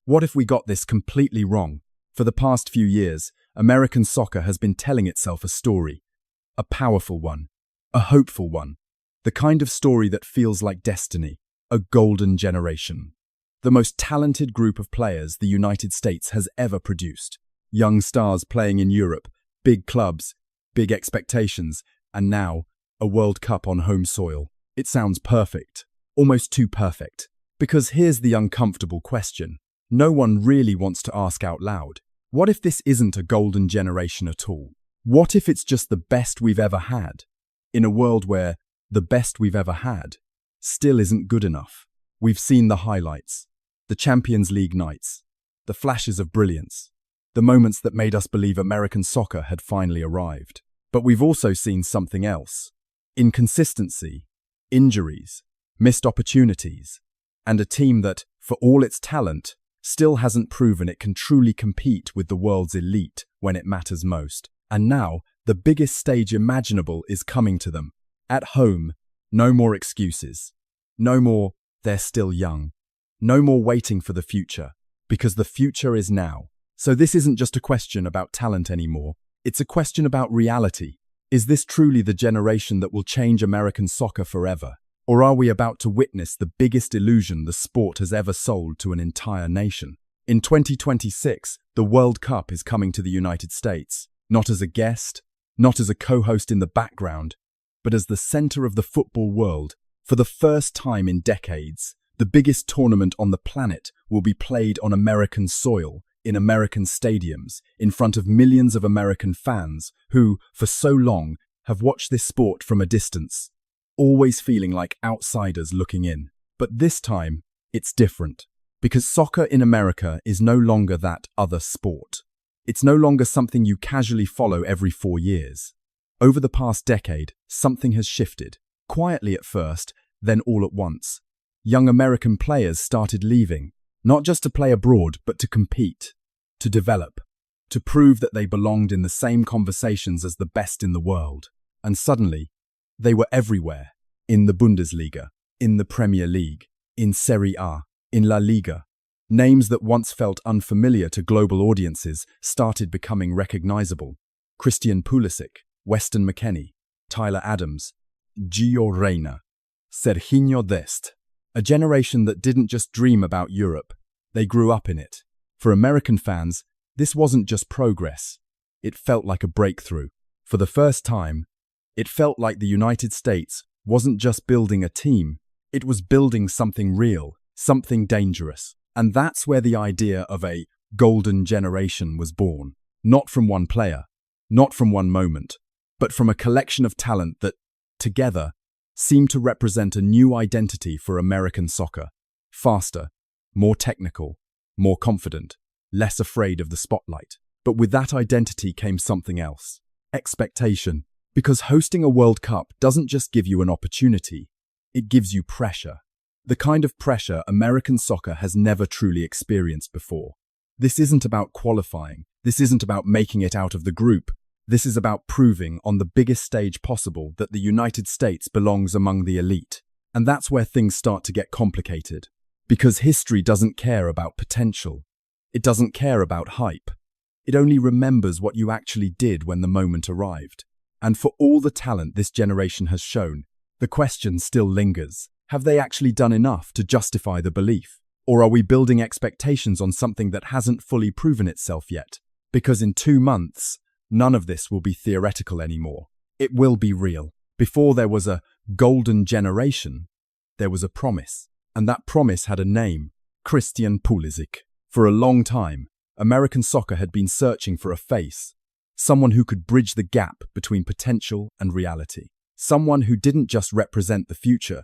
What if we got this completely wrong? For the past few years, American soccer has been telling itself a story. A powerful one. A hopeful one. The kind of story that feels like destiny. A golden generation. The most talented group of players the United States has ever produced. Young stars playing in Europe, big clubs, big expectations, and now, a World Cup on home soil. It sounds perfect. Almost too perfect. Because here's the uncomfortable question. No one really wants to ask out loud. What if this isn't a golden generation at all? What if it's just the best we've ever had? In a world where the best we've ever had still isn't good enough. We've seen the highlights, the Champions League nights, the flashes of brilliance, the moments that made us believe American soccer had finally arrived. But we've also seen something else. Inconsistency, injuries, missed opportunities, and a team that, for all its talent, still hasn't proven it can truly compete with the world's elite when it matters most. And now, the biggest stage imaginable is coming to them. At home, no more excuses. No more, they're still young. No more waiting for the future, because the future is now. So this isn't just a question about talent anymore. It's a question about reality. Is this truly the generation that will change American soccer forever? Or are we about to witness the biggest illusion the sport has ever sold to an entire nation? In 2026, the World Cup is coming to the United States, not as a guest, not as a co-host in the background, but as the center of the football world. For the first time in decades, the biggest tournament on the planet will be played on American soil, in American stadiums, in front of millions of American fans who, for so long, have watched this sport from a distance, always feeling like outsiders looking in. But this time, it's different. Because soccer in America is no longer that other sport. It's no longer something you casually follow every 4 years. Over the past decade, something has shifted. Quietly at first, then all at once. Young American players started leaving, not just to play abroad, but to compete, to develop, to prove that they belonged in the same conversations as the best in the world. And suddenly, they were everywhere, in the Bundesliga, in the Premier League, in Serie A, in La Liga. Names that once felt unfamiliar to global audiences started becoming recognizable. Christian Pulisic, Weston McKennie, Tyler Adams, Gio Reyna, Serginho Dest. A generation that didn't just dream about Europe, they grew up in it. For American fans, this wasn't just progress. It felt like a breakthrough. For the first time, it felt like the United States wasn't just building a team, it was building something real, something dangerous. And that's where the idea of a golden generation was born. Not from one player, not from one moment, but from a collection of talent that, together, seemed to represent a new identity for American soccer. Faster, more technical, more confident, less afraid of the spotlight. But with that identity came something else. Expectation. Because hosting a World Cup doesn't just give you an opportunity, it gives you pressure. The kind of pressure American soccer has never truly experienced before. This isn't about qualifying. This isn't about making it out of the group. This is about proving on the biggest stage possible that the United States belongs among the elite. And that's where things start to get complicated. Because history doesn't care about potential. It doesn't care about hype. It only remembers what you actually did when the moment arrived. And for all the talent this generation has shown, the question still lingers. Have they actually done enough to justify the belief? Or are we building expectations on something that hasn't fully proven itself yet? Because in 2 months, none of this will be theoretical anymore. It will be real. Before there was a golden generation, there was a promise. And that promise had a name, Christian Pulisic. For a long time, American soccer had been searching for a face, someone who could bridge the gap between potential and reality. Someone who didn't just represent the future,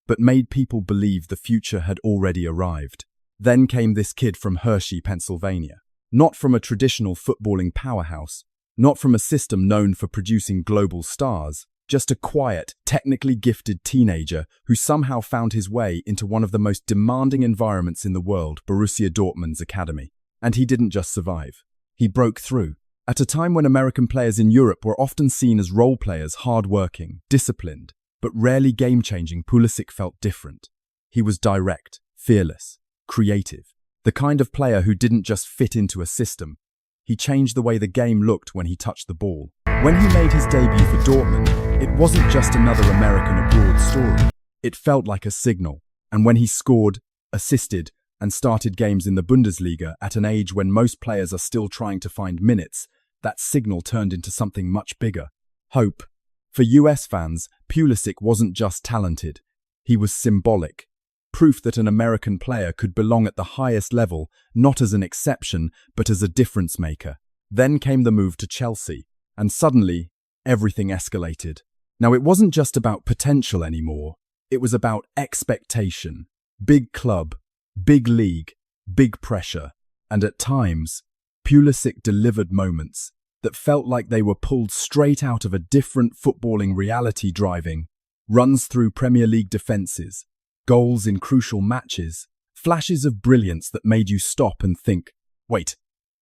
but made people believe the future had already arrived. Then came this kid from Hershey, Pennsylvania. Not from a traditional footballing powerhouse, not from a system known for producing global stars, just a quiet, technically gifted teenager who somehow found his way into one of the most demanding environments in the world, Borussia Dortmund's academy. And he didn't just survive. He broke through. At a time when American players in Europe were often seen as role players, hard-working, disciplined, but rarely game-changing, Pulisic felt different. He was direct, fearless, creative. The kind of player who didn't just fit into a system. He changed the way the game looked when he touched the ball. When he made his debut for Dortmund, it wasn't just another American abroad story. It felt like a signal. And when he scored, assisted, and started games in the Bundesliga at an age when most players are still trying to find minutes, that signal turned into something much bigger. Hope. For US fans, Pulisic wasn't just talented. He was symbolic. Proof that an American player could belong at the highest level, not as an exception, but as a difference maker. Then came the move to Chelsea, and suddenly, everything escalated. Now, it wasn't just about potential anymore. It was about expectation. Big club, big league, big pressure. And at times, Pulisic delivered moments that felt like they were pulled straight out of a different footballing reality, driving runs through Premier League defences, goals in crucial matches, flashes of brilliance that made you stop and think, wait,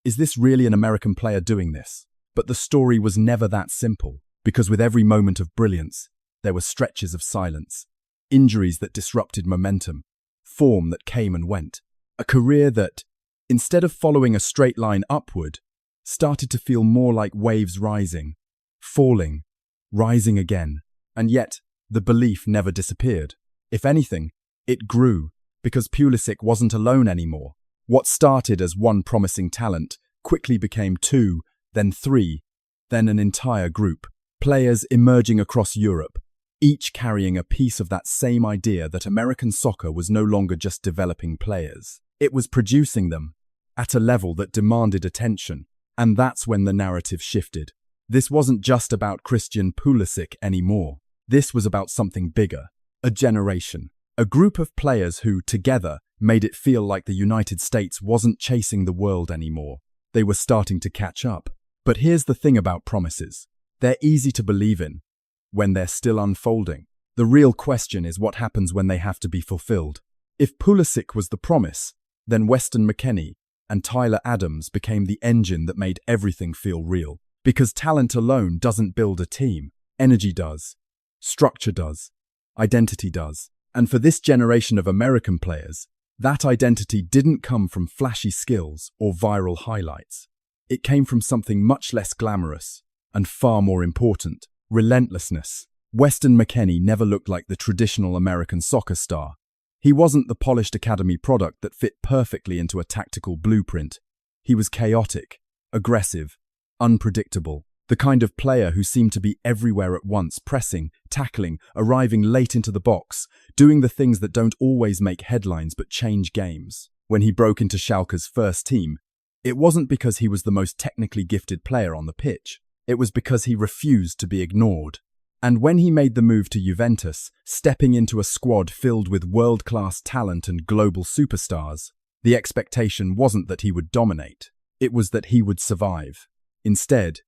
is this really an American player doing this? But the story was never that simple, because with every moment of brilliance, there were stretches of silence, injuries that disrupted momentum, form that came and went, a career that, instead of following a straight line upward, started to feel more like waves rising, falling, rising again. And yet, the belief never disappeared. If anything, it grew, because Pulisic wasn't alone anymore. What started as one promising talent quickly became two, then three, then an entire group. Players emerging across Europe, each carrying a piece of that same idea that American soccer was no longer just developing players. It was producing them at a level that demanded attention. And that's when the narrative shifted. This wasn't just about Christian Pulisic anymore. This was about something bigger. A generation. A group of players who, together, made it feel like the United States wasn't chasing the world anymore. They were starting to catch up. But here's the thing about promises. They're easy to believe in when they're still unfolding. The real question is what happens when they have to be fulfilled. If Pulisic was the promise, then Weston McKennie and Tyler Adams became the engine that made everything feel real. Because talent alone doesn't build a team. Energy does. Structure does. Identity does. And for this generation of American players, that identity didn't come from flashy skills or viral highlights. It came from something much less glamorous and far more important: relentlessness. Weston McKennie never looked like the traditional American soccer star. He wasn't the polished academy product that fit perfectly into a tactical blueprint. He was chaotic, aggressive, unpredictable, the kind of player who seemed to be everywhere at once, pressing, tackling, arriving late into the box, doing the things that don't always make headlines but change games. When he broke into Schalke's first team, it wasn't because he was the most technically gifted player on the pitch. It was because he refused to be ignored. And when he made the move to Juventus, stepping into a squad filled with world-class talent and global superstars, the expectation wasn't that he would dominate. It was that he would survive. Instead,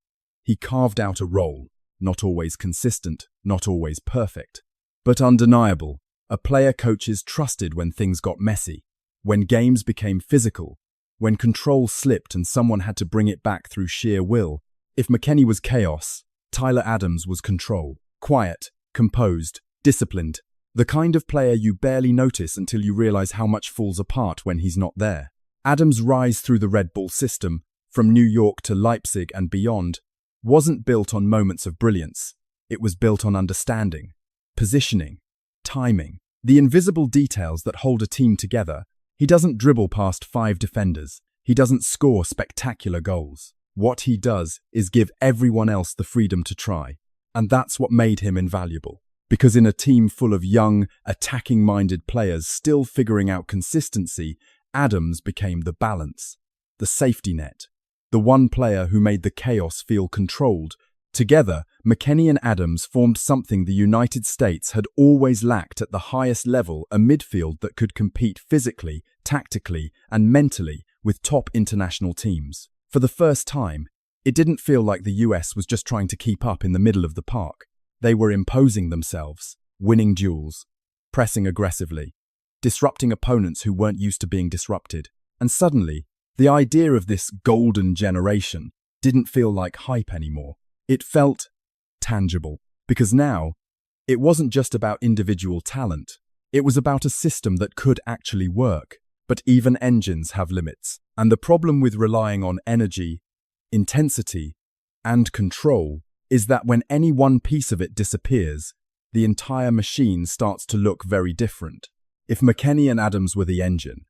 he carved out a role, not always consistent, not always perfect, but undeniable. A player coaches trusted when things got messy, when games became physical, when control slipped and someone had to bring it back through sheer will. If McKennie was chaos, Tyler Adams was control. Quiet, composed, disciplined. The kind of player you barely notice until you realize how much falls apart when he's not there. Adams' rise through the Red Bull system, from New York to Leipzig and beyond, wasn't built on moments of brilliance. It was built on understanding, positioning, timing, the invisible details that hold a team together. He doesn't dribble past 5 defenders. He doesn't score spectacular goals. What he does is give everyone else the freedom to try. And that's what made him invaluable. Because in a team full of young, attacking-minded players still figuring out consistency, Adams became the balance, the safety net, the one player who made the chaos feel controlled. Together, McKennie and Adams formed something the United States had always lacked at the highest level: a midfield that could compete physically, tactically, and mentally with top international teams. For the first time, it didn't feel like the US was just trying to keep up in the middle of the park. They were imposing themselves, winning duels, pressing aggressively, disrupting opponents who weren't used to being disrupted. And suddenly, the idea of this golden generation didn't feel like hype anymore. It felt tangible, because now, it wasn't just about individual talent. It was about a system that could actually work. But even engines have limits. And the problem with relying on energy, intensity, and control is that when any one piece of it disappears, the entire machine starts to look very different. If McKennie and Adams were the engine,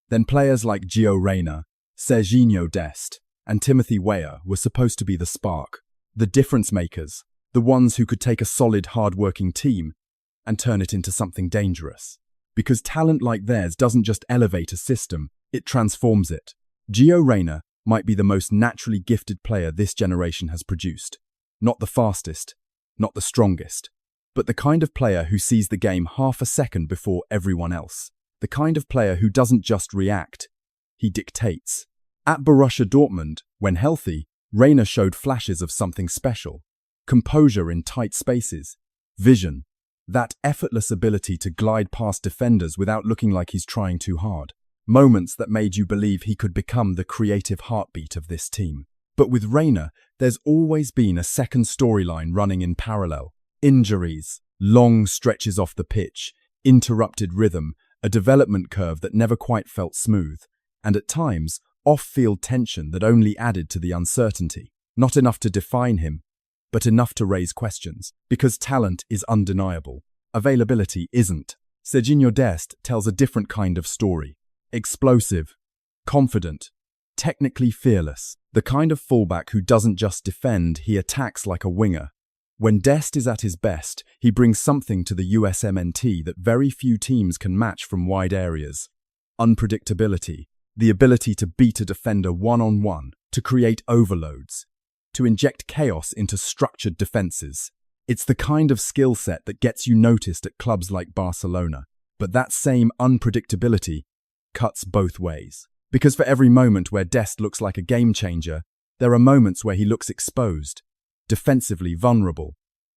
then players like Gio Reyna, Serginho Dest, and Timothy Weah were supposed to be the spark, the difference makers, the ones who could take a solid, hard-working team and turn it into something dangerous. Because talent like theirs doesn't just elevate a system, it transforms it. Gio Reyna might be the most naturally gifted player this generation has produced. Not the fastest, not the strongest, but the kind of player who sees the game half a second before everyone else. The kind of player who doesn't just react, he dictates. At Borussia Dortmund, when healthy, Reyna showed flashes of something special. Composure in tight spaces, vision, that effortless ability to glide past defenders without looking like he's trying too hard. Moments that made you believe he could become the creative heartbeat of this team. But with Reyna, there's always been a second storyline running in parallel. Injuries, long stretches off the pitch, interrupted rhythm, a development curve that never quite felt smooth, and at times, off-field tension that only added to the uncertainty. Not enough to define him, but enough to raise questions. Because talent is undeniable, availability isn't. Serginho Dest tells a different kind of story. Explosive, confident, technically fearless. The kind of fullback who doesn't just defend, he attacks like a winger. When Dest is at his best, he brings something to the USMNT that very few teams can match from wide areas. Unpredictability, the ability to beat a defender one-on-one, to create overloads, to inject chaos into structured defenses. It's the kind of skill set that gets you noticed at clubs like Barcelona. But that same unpredictability cuts both ways. Because for every moment where Dest looks like a game changer, there are moments where he looks exposed, defensively vulnerable,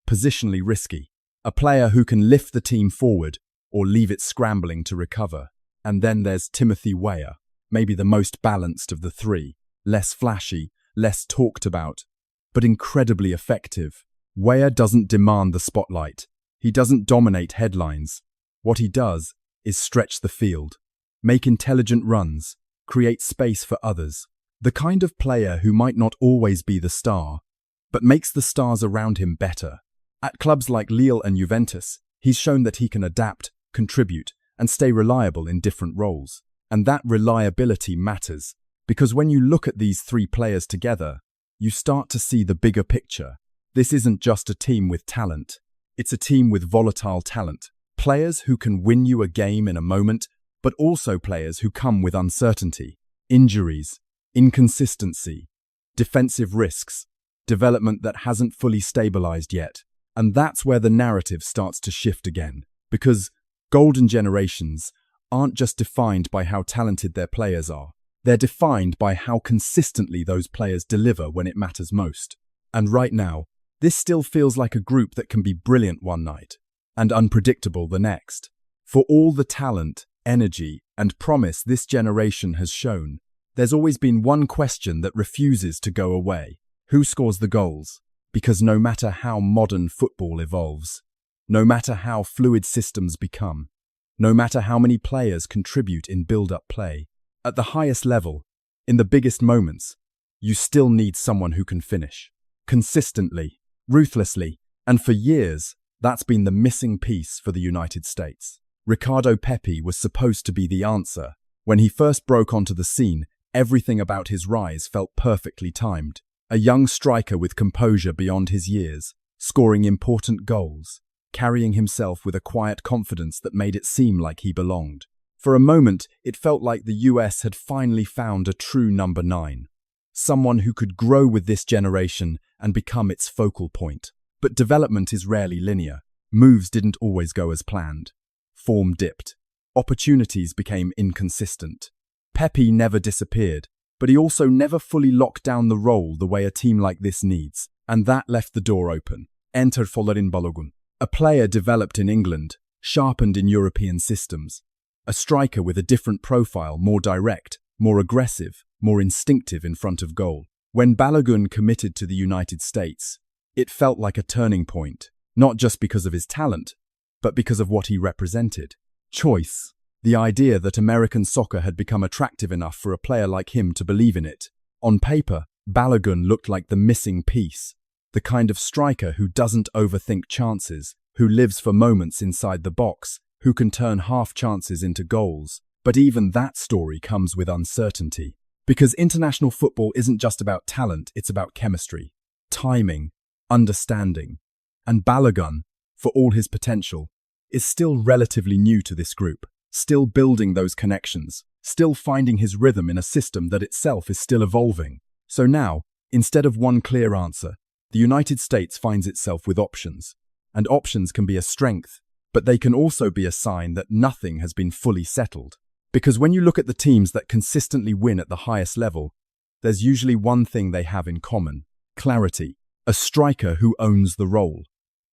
positionally risky. A player who can lift the team forward or leave it scrambling to recover. And then there's Timothy Weah, maybe the most balanced of the three. Less flashy, less talked about, but incredibly effective. Weah doesn't demand the spotlight. He doesn't dominate headlines. What he does is stretch the field, make intelligent runs, create space for others. The kind of player who might not always be the star, but makes the stars around him better. At clubs like Lille and Juventus, he's shown that he can adapt, contribute, and stay reliable in different roles. And that reliability matters, because when you look at these three players together, you start to see the bigger picture. This isn't just a team with talent, it's a team with volatile talent. Players who can win you a game in a moment, but also players who come with uncertainty, injuries, inconsistency, defensive risks, development that hasn't fully stabilized yet. And that's where the narrative starts to shift again. Because golden generations aren't just defined by how talented their players are. They're defined by how consistently those players deliver when it matters most. And right now, this still feels like a group that can be brilliant one night and unpredictable the next. For all the talent, energy, and promise this generation has shown, there's always been one question that refuses to go away. Who scores the goals? Because no matter how modern football evolves, no matter how fluid systems become, no matter how many players contribute in build-up play, at the highest level, in the biggest moments, you still need someone who can finish. Consistently, ruthlessly, and for years, that's been the missing piece for the United States. Ricardo Pepi was supposed to be the answer. When he first broke onto the scene, everything about his rise felt perfectly timed. A young striker with composure beyond his years, scoring important goals, carrying himself with a quiet confidence that made it seem like he belonged. For a moment, it felt like the US had finally found a true number 9. Someone who could grow with this generation and become its focal point. But development is rarely linear. Moves didn't always go as planned. Form dipped. Opportunities became inconsistent. Pepi never disappeared, but he also never fully locked down the role the way a team like this needs. And that left the door open. Enter Folarin Balogun, a player developed in England, sharpened in European systems. A striker with a different profile, more direct, more aggressive, more instinctive in front of goal. When Balogun committed to the United States, it felt like a turning point, not just because of his talent, but because of what he represented. Choice. The idea that American soccer had become attractive enough for a player like him to believe in it. On paper, Balogun looked like the missing piece, the kind of striker who doesn't overthink chances, who lives for moments inside the box, who can turn half chances into goals. But even that story comes with uncertainty. Because international football isn't just about talent, it's about chemistry, timing, understanding. And Balogun, for all his potential, is still relatively new to this group, still building those connections, still finding his rhythm in a system that itself is still evolving. So now, instead of one clear answer, the United States finds itself with options. And options can be a strength, but they can also be a sign that nothing has been fully settled. Because when you look at the teams that consistently win at the highest level, there's usually one thing they have in common: clarity. A striker who owns the role,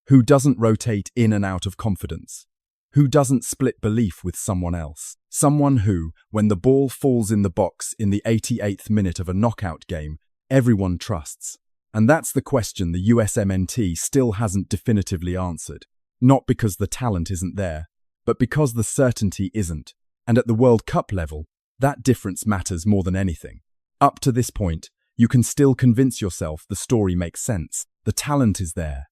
who doesn't rotate in and out of confidence, who doesn't split belief with someone else. Someone who, when the ball falls in the box in the 88th minute of a knockout game, everyone trusts. And that's the question the USMNT still hasn't definitively answered. Not because the talent isn't there, but because the certainty isn't. And at the World Cup level, that difference matters more than anything. Up to this point, you can still convince yourself the story makes sense. The talent is there.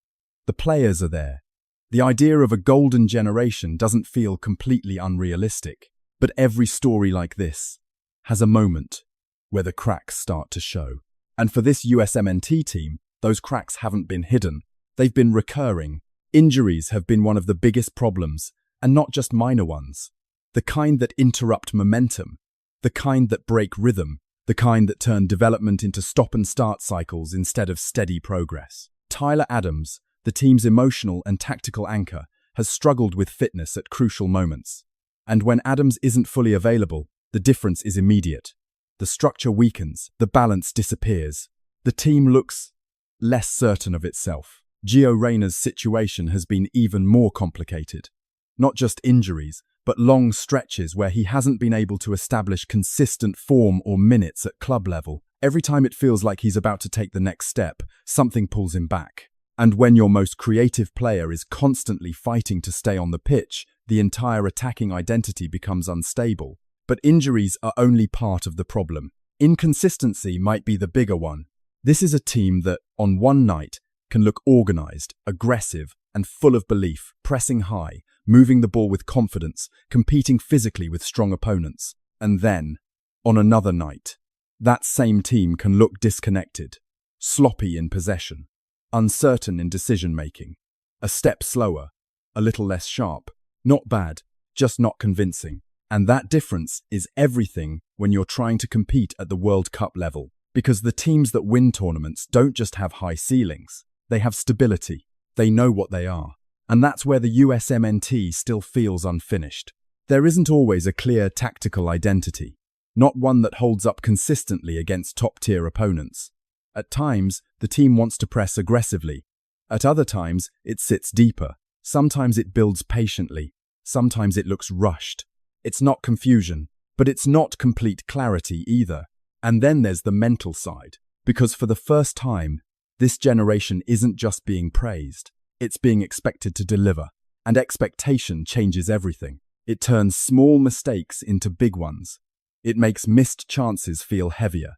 The players are there. The idea of a golden generation doesn't feel completely unrealistic. But every story like this has a moment where the cracks start to show. And for this USMNT team, those cracks haven't been hidden. They've been recurring. Injuries have been one of the biggest problems, and not just minor ones. The kind that interrupt momentum, the kind that break rhythm, the kind that turn development into stop-and-start cycles instead of steady progress. Tyler Adams, the team's emotional and tactical anchor, has struggled with fitness at crucial moments. And when Adams isn't fully available, the difference is immediate. The structure weakens, the balance disappears. The team looks less certain of itself. Gio Reyna's situation has been even more complicated. Not just injuries, but long stretches where he hasn't been able to establish consistent form or minutes at club level. Every time it feels like he's about to take the next step, something pulls him back. And when your most creative player is constantly fighting to stay on the pitch, the entire attacking identity becomes unstable. But injuries are only part of the problem. Inconsistency might be the bigger one. This is a team that, on one night, can look organized, aggressive, and full of belief, pressing high, moving the ball with confidence, competing physically with strong opponents. And then, on another night, that same team can look disconnected, sloppy in possession, uncertain in decision-making, a step slower, a little less sharp. Not bad, just not convincing. And that difference is everything when you're trying to compete at the World Cup level. Because the teams that win tournaments don't just have high ceilings, they have stability. They know what they are. And that's where the USMNT still feels unfinished. There isn't always a clear tactical identity, not one that holds up consistently against top-tier opponents. At times, the team wants to press aggressively. At other times, it sits deeper. Sometimes it builds patiently. Sometimes it looks rushed. It's not confusion, but it's not complete clarity either. And then there's the mental side, because for the first time, this generation isn't just being praised. It's being expected to deliver, and expectation changes everything. It turns small mistakes into big ones. It makes missed chances feel heavier.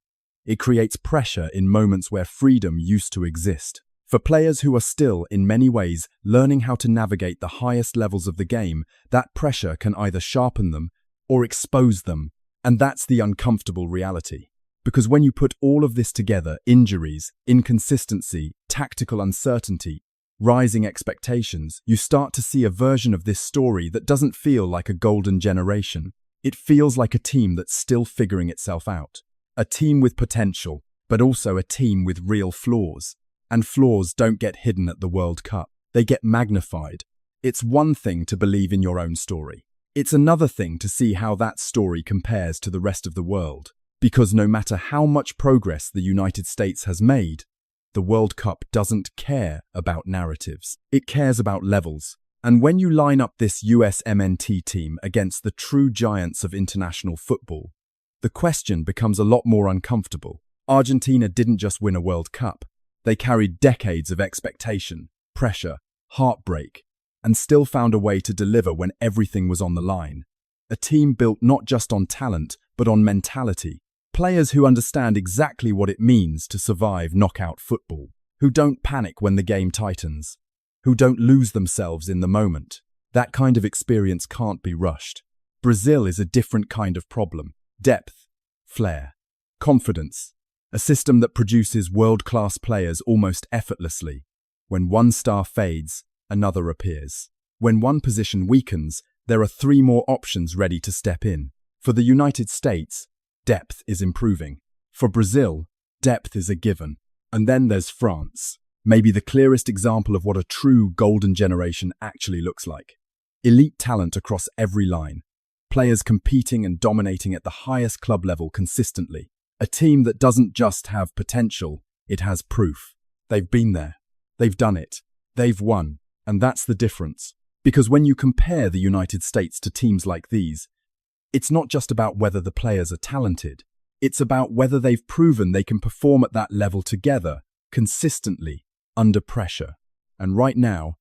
It creates pressure in moments where freedom used to exist. For players who are still, in many ways, learning how to navigate the highest levels of the game, that pressure can either sharpen them or expose them. And that's the uncomfortable reality. Because when you put all of this together, injuries, inconsistency, tactical uncertainty, rising expectations, you start to see a version of this story that doesn't feel like a golden generation. It feels like a team that's still figuring itself out. A team with potential, but also a team with real flaws. And flaws don't get hidden at the World Cup. They get magnified. It's one thing to believe in your own story. It's another thing to see how that story compares to the rest of the world. Because no matter how much progress the United States has made, the World Cup doesn't care about narratives. It cares about levels. And when you line up this USMNT team against the true giants of international football, the question becomes a lot more uncomfortable. Argentina didn't just win a World Cup. They carried decades of expectation, pressure, heartbreak, and still found a way to deliver when everything was on the line. A team built not just on talent, but on mentality. Players who understand exactly what it means to survive knockout football, who don't panic when the game tightens, who don't lose themselves in the moment. That kind of experience can't be rushed. Brazil is a different kind of problem. Depth, flair, confidence. A system that produces world-class players almost effortlessly. When one star fades, another appears. When one position weakens, there are 3 more options ready to step in. For the United States, depth is improving. For Brazil, depth is a given. And then there's France, maybe the clearest example of what a true golden generation actually looks like. Elite talent across every line. Players competing and dominating at the highest club level consistently. A team that doesn't just have potential, it has proof. They've been there. They've done it. They've won. And that's the difference. Because when you compare the United States to teams like these, it's not just about whether the players are talented. It's about whether they've proven they can perform at that level together, consistently, under pressure. And right now,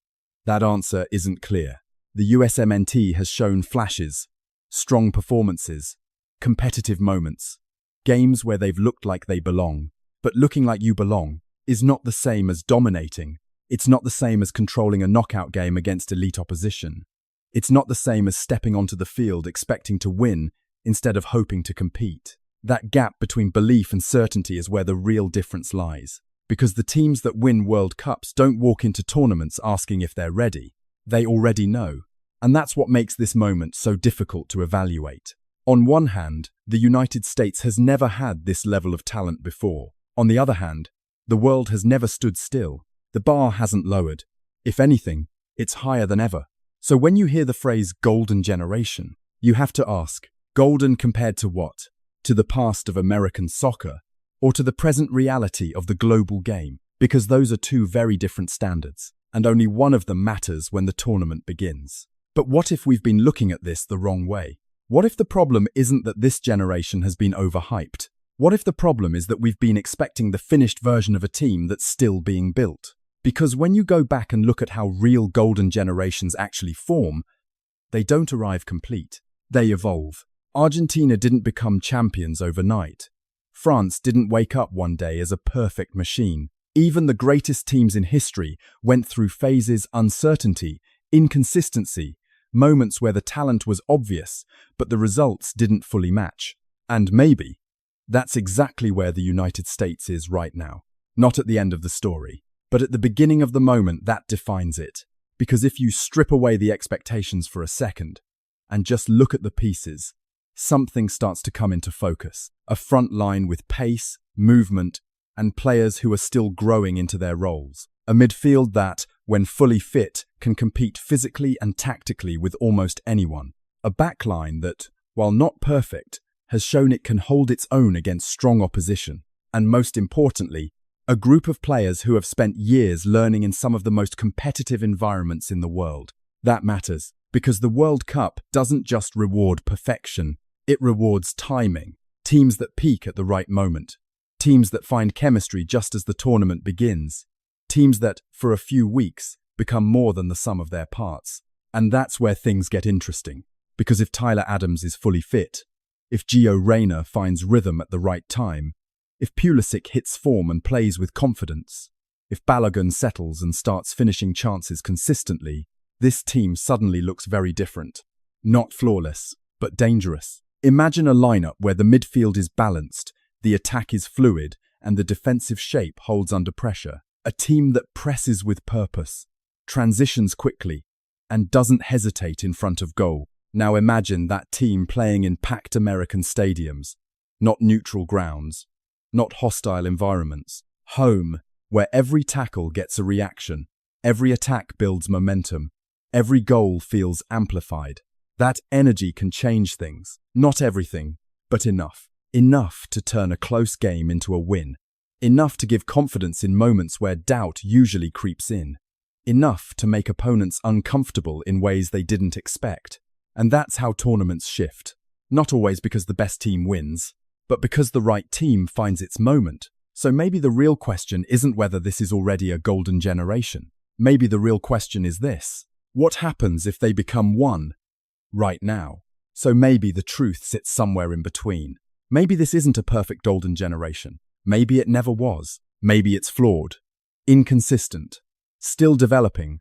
that answer isn't clear. The USMNT has shown flashes, strong performances, competitive moments, games where they've looked like they belong. But looking like you belong is not the same as dominating. It's not the same as controlling a knockout game against elite opposition. It's not the same as stepping onto the field expecting to win instead of hoping to compete. That gap between belief and certainty is where the real difference lies. Because the teams that win World Cups don't walk into tournaments asking if they're ready. They already know. And that's what makes this moment so difficult to evaluate. On one hand, the United States has never had this level of talent before. On the other hand, the world has never stood still. The bar hasn't lowered. If anything, it's higher than ever. So when you hear the phrase golden generation, you have to ask, golden compared to what? To the past of American soccer, or to the present reality of the global game? Because those are 2 very different standards, and only one of them matters when the tournament begins. But what if we've been looking at this the wrong way? What if the problem isn't that this generation has been overhyped? What if the problem is that we've been expecting the finished version of a team that's still being built? Because when you go back and look at how real golden generations actually form, they don't arrive complete. They evolve. Argentina didn't become champions overnight. France didn't wake up one day as a perfect machine. Even the greatest teams in history went through phases, uncertainty, inconsistency, moments where the talent was obvious, but the results didn't fully match. And maybe that's exactly where the United States is right now. Not at the end of the story, but at the beginning of the moment that defines it. Because if you strip away the expectations for a second and just look at the pieces, something starts to come into focus. A front line with pace, movement, and players who are still growing into their roles. A midfield that, when fully fit, can compete physically and tactically with almost anyone. A backline that, while not perfect, has shown it can hold its own against strong opposition. And most importantly, a group of players who have spent years learning in some of the most competitive environments in the world. That matters, because the World Cup doesn't just reward perfection, it rewards timing. Teams that peak at the right moment. Teams that find chemistry just as the tournament begins. Teams that, for a few weeks, become more than the sum of their parts. And that's where things get interesting. Because if Tyler Adams is fully fit, if Gio Reyna finds rhythm at the right time, if Pulisic hits form and plays with confidence, if Balogun settles and starts finishing chances consistently, this team suddenly looks very different. Not flawless, but dangerous. Imagine a lineup where the midfield is balanced, the attack is fluid, and the defensive shape holds under pressure. A team that presses with purpose, transitions quickly, and doesn't hesitate in front of goal. Now imagine that team playing in packed American stadiums, not neutral grounds, not hostile environments. Home, where every tackle gets a reaction, every attack builds momentum, every goal feels amplified. That energy can change things. Not everything, but enough. Enough to turn a close game into a win. Enough to give confidence in moments where doubt usually creeps in. Enough to make opponents uncomfortable in ways they didn't expect. And that's how tournaments shift. Not always because the best team wins, but because the right team finds its moment. So maybe the real question isn't whether this is already a golden generation. Maybe the real question is this: what happens if they become one right now? So maybe the truth sits somewhere in between. Maybe this isn't a perfect golden generation. Maybe it never was. Maybe it's flawed, inconsistent, still developing.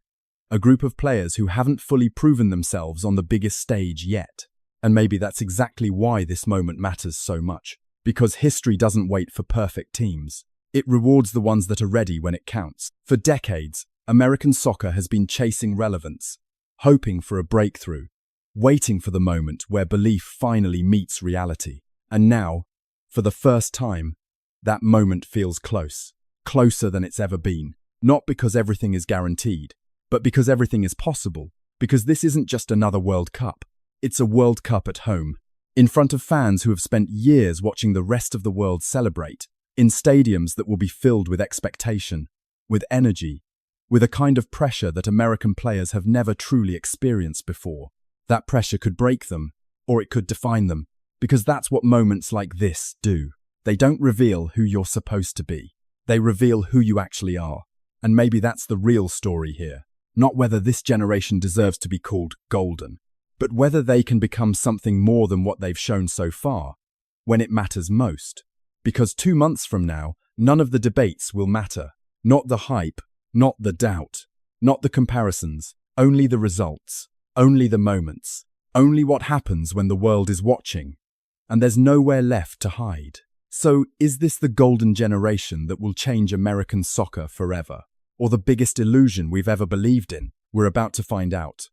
A group of players who haven't fully proven themselves on the biggest stage yet. And maybe that's exactly why this moment matters so much. Because history doesn't wait for perfect teams. It rewards the ones that are ready when it counts. For decades, American soccer has been chasing relevance, hoping for a breakthrough, waiting for the moment where belief finally meets reality. And now, for the first time, that moment feels close, closer than it's ever been. Not because everything is guaranteed, but because everything is possible. Because this isn't just another World Cup. It's a World Cup at home, in front of fans who have spent years watching the rest of the world celebrate, in stadiums that will be filled with expectation, with energy, with a kind of pressure that American players have never truly experienced before. That pressure could break them, or it could define them, because that's what moments like this do. They don't reveal who you're supposed to be. They reveal who you actually are. And maybe that's the real story here. Not whether this generation deserves to be called golden, but whether they can become something more than what they've shown so far, when it matters most. Because 2 months from now, none of the debates will matter. Not the hype, not the doubt, not the comparisons, only the results, only the moments, only what happens when the world is watching. And there's nowhere left to hide. So, is this the golden generation that will change American soccer forever? Or the biggest illusion we've ever believed in? We're about to find out.